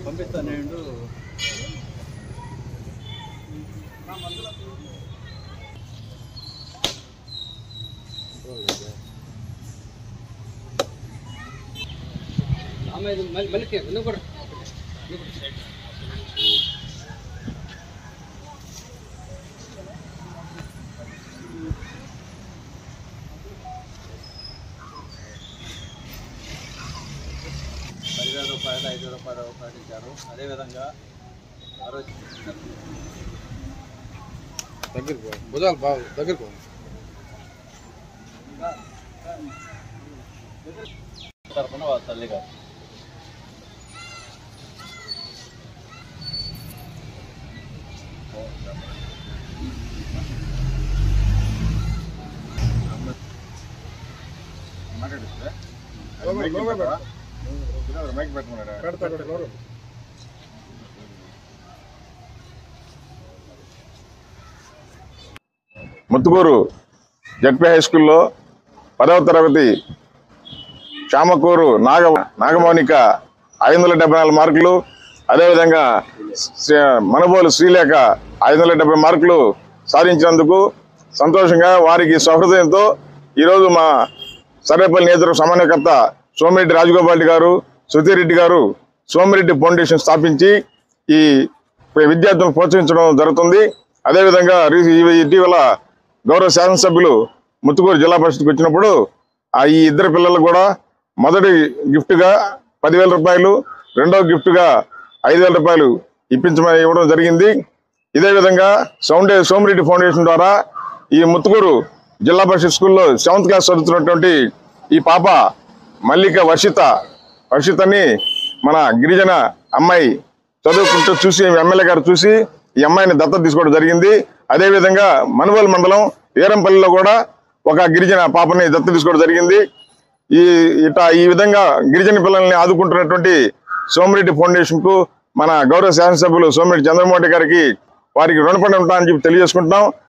పంపిస్తాను మళ్ళీ కూడా రూపాయలు 5 రూపాయలు ప్రకటించారు. అదేవిధంగా భుజాలు బాగు దగ్గరకు తరఫున వాళ్ళ తల్లి గారు ముత్తుకూరు జడ్పీ హై స్కూల్లో 10వ తరగతి చామకూరు నాగమౌనిక 574 మార్కులు, అదేవిధంగా మనబోలు శ్రీలేఖ 570 మార్కులు సాధించినందుకు సంతోషంగా వారికి సహృదయంతో ఈరోజు మా సర్వేపల్లి నియోజకవర్గ సమన్వయకర్త సోమిరెడ్డి రాజగోపాల్ గారు, సుధీరెడ్డి గారు సోమిరెడ్డి ఫౌండేషన్ స్థాపించి ఈ విద్యార్థులను ప్రోత్సహించడం జరుగుతుంది. అదేవిధంగా ఇటీవల గౌరవ శాసనసభ్యులు ముత్తుకూరు జిల్లా పరిషత్కి వచ్చినప్పుడు ఈ ఇద్దరు పిల్లలకు కూడా మొదటి గిఫ్ట్గా 10,000 రూపాయలు, రెండవ గిఫ్ట్గా 5,000 రూపాయలు ఇవ్వడం జరిగింది. ఇదే విధంగా సోమిరెడ్డి ఫౌండేషన్ ద్వారా ఈ ముత్తుకూరు జిల్లా పరిషత్ స్కూల్లో 7th క్లాస్ చదువుతున్నటువంటి ఈ పాప మల్లిక వర్షితని మన గిరిజన అమ్మాయి చదువుకుంటూ చూసి ఎమ్మెల్యే గారు చూసి ఈ అమ్మాయిని దత్తత తీసుకోవడం జరిగింది. అదేవిధంగా మనుబోలు మండలం వీరంపల్లిలో కూడా ఒక గిరిజన పాపని దత్తత తీసుకోవడం జరిగింది. ఈ విధంగా గిరిజన పిల్లల్ని ఆదుకుంటున్నటువంటి సోమిరెడ్డి ఫౌండేషన్కు మన గౌరవ శాసనసభ్యులు సోమిరెడ్డి చంద్రమోహన్ గారికి వారికి రుణపడి ఉంటామని చెప్పి తెలియజేసుకుంటున్నాం.